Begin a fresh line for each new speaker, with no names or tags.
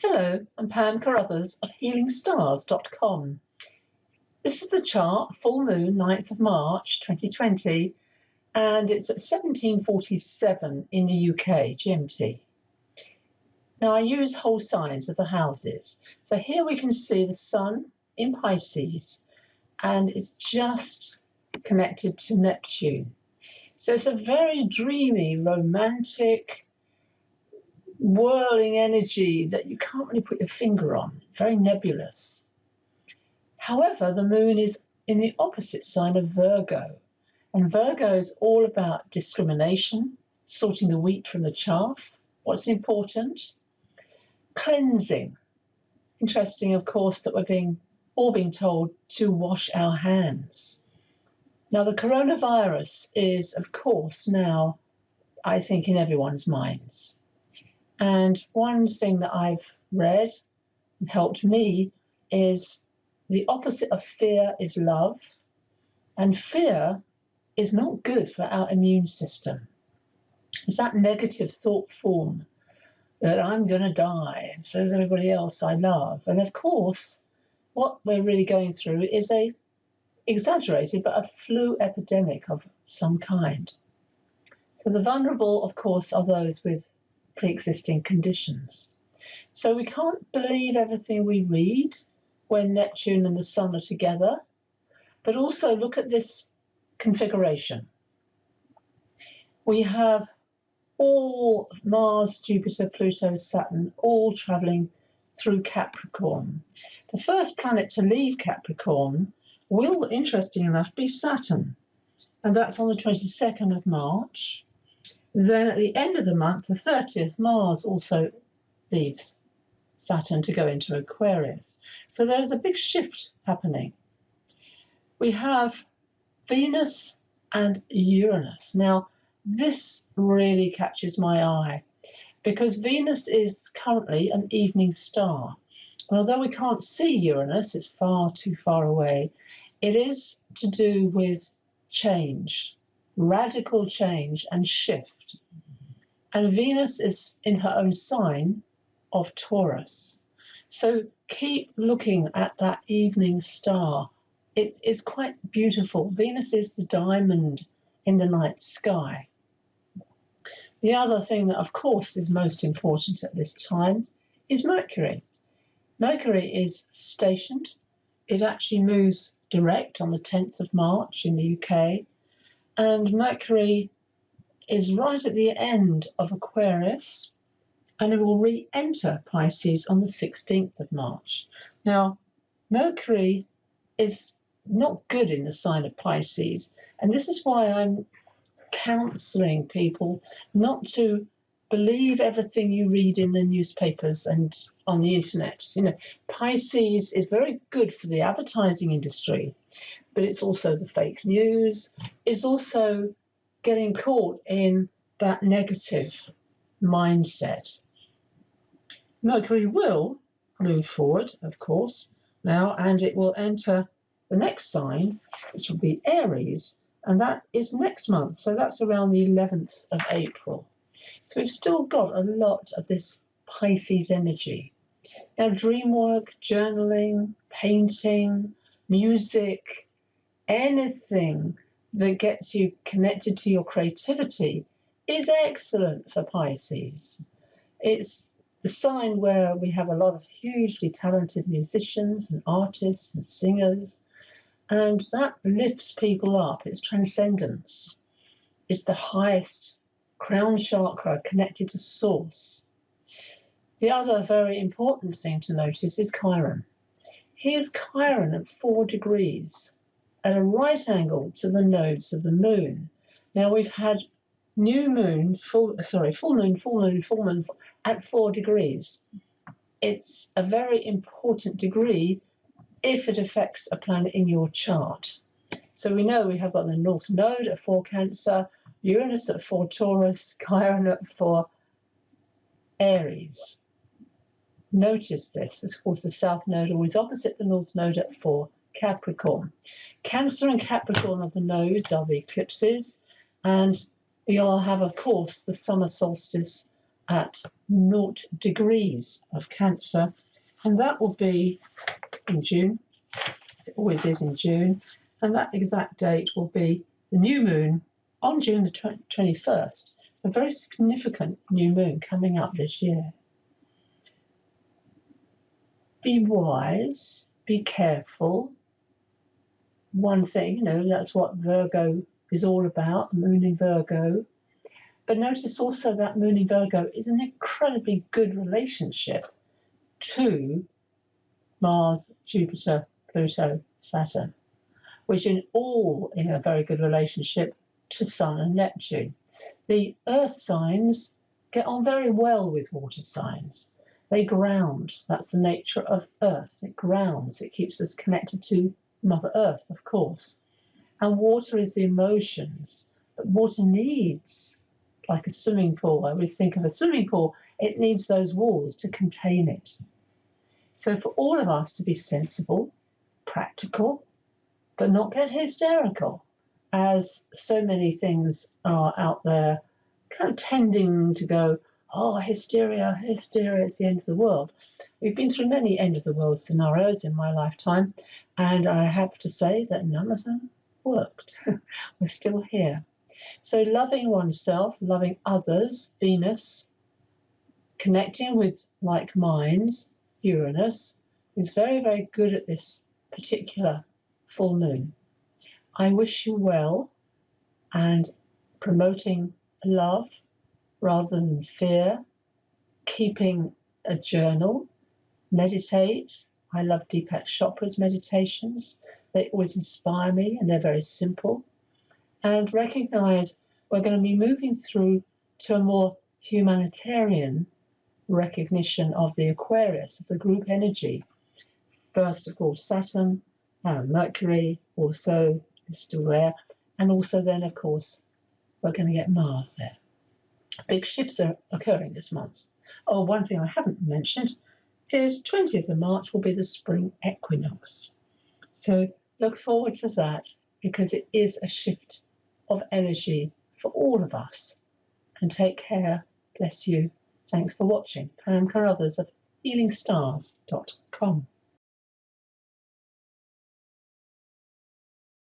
Hello, I'm Pam Carruthers of healingstars.com. This is the chart, full moon, 9th of March 2020, and it's at 17:47 in the UK, GMT. Now I use whole signs of the houses. So here we can see the sun in Pisces, and it's just connected to Neptune. So it's a very dreamy, romantic, whirling energy that you can't really put your finger on, very nebulous. However, the moon is in the opposite sign of Virgo, and Virgo is all about discrimination, sorting the wheat from the chaff. What's important? Cleansing. Interesting, of course, that we're all being told to wash our hands. Now, the coronavirus is, of course, now, I think, in everyone's minds. And one thing that I've read and helped me is the opposite of fear is love. And fear is not good for our immune system. It's that negative thought form that I'm going to die, and so is everybody else I love. And of course, what we're really going through is a exaggerated, but a flu epidemic of some kind. So the vulnerable, of course, are those with pre-existing conditions. So we can't believe everything we read when Neptune and the Sun are together, but also look at this configuration. We have all Mars, Jupiter, Pluto, Saturn, all traveling through Capricorn. The first planet to leave Capricorn will, interesting enough, be Saturn, and that's on the 22nd of March. Then at the end of the month, the 30th, Mars also leaves Saturn to go into Aquarius. So there's a big shift happening. We have Venus and Uranus. Now, this really catches my eye because Venus is currently an evening star. And although we can't see Uranus, it's far too far away, it is to do with change, radical change and shift. And Venus is in her own sign of Taurus. So keep looking at that evening star. It is quite beautiful. Venus is the diamond in the night sky. The other thing that, of course, is most important at this time is Mercury. Mercury is stationed. It actually moves direct on the 10th of March in the UK. And Mercury is right at the end of Aquarius, and it will re-enter Pisces on the 16th of March. Now, Mercury is not good in the sign of Pisces, and this is why I'm counselling people not to believe everything you read in the newspapers and on the internet. You know, Pisces is very good for the advertising industry, but it's also the fake news. It's also getting caught in that negative mindset. Mercury will move forward, of course, now, and it will enter the next sign, which will be Aries, and that is next month. So that's around the 11th of April. So we've still got a lot of this Pisces energy. Now, dream work, journaling, painting, music, anything that gets you connected to your creativity is excellent for Pisces. It's the sign where we have a lot of hugely talented musicians and artists and singers, and that lifts people up. It's transcendence. It's the highest crown chakra connected to source. The other very important thing to notice is Chiron. Here's Chiron at 4 degrees, at a right angle to the nodes of the moon. Now we've had full moon at 4 degrees. It's a very important degree if it affects a planet in your chart. So we know we have got the North Node at 4 Cancer, Uranus at 4 Taurus, Chiron at 4 Aries. Notice this. Of course, the South Node always opposite the North Node at 4 Capricorn. Cancer and Capricorn are the nodes, are the eclipses, and we all have, of course, the summer solstice at 0 degrees of Cancer, and that will be in June, as it always is in June, and that exact date will be the new moon on June the 21st. It's a very significant new moon coming up this year. Be wise, be careful. One thing, that's what Virgo is all about, moon in Virgo. But notice also that moon in Virgo is an incredibly good relationship to Mars, Jupiter, Pluto, Saturn, which in a very good relationship to Sun and Neptune. The earth signs get on very well with water signs. They ground. That's the nature of earth. It grounds. It keeps us connected to Mother Earth, of course. And water is the emotions. But water needs, like a swimming pool. I always think of a swimming pool. It needs those walls to contain it. So for all of us to be sensible, practical, but not get hysterical, as so many things are out there kind of tending to go, oh, hysteria, hysteria, it's the end of the world. We've been through many end of the world scenarios in my lifetime, and I have to say that none of them worked. We're still here. So loving oneself, loving others, Venus, connecting with like minds, Uranus, is very, very good at this particular full moon. I wish you well, and promoting love rather than fear, keeping a journal, meditate. I love Deepak Chopra's meditations. They always inspire me, and they're very simple. And recognize we're going to be moving through to a more humanitarian recognition of the Aquarius, of the group energy. First of all, Saturn, Mercury also is still there, and also then, of course, we're going to get Mars there. Big shifts are occurring this month. Oh, one thing I haven't mentioned is 20th of March will be the spring equinox. So look forward to that, because it is a shift of energy for all of us. And take care. Bless you. Thanks for watching. Carruthers of healingstars.com.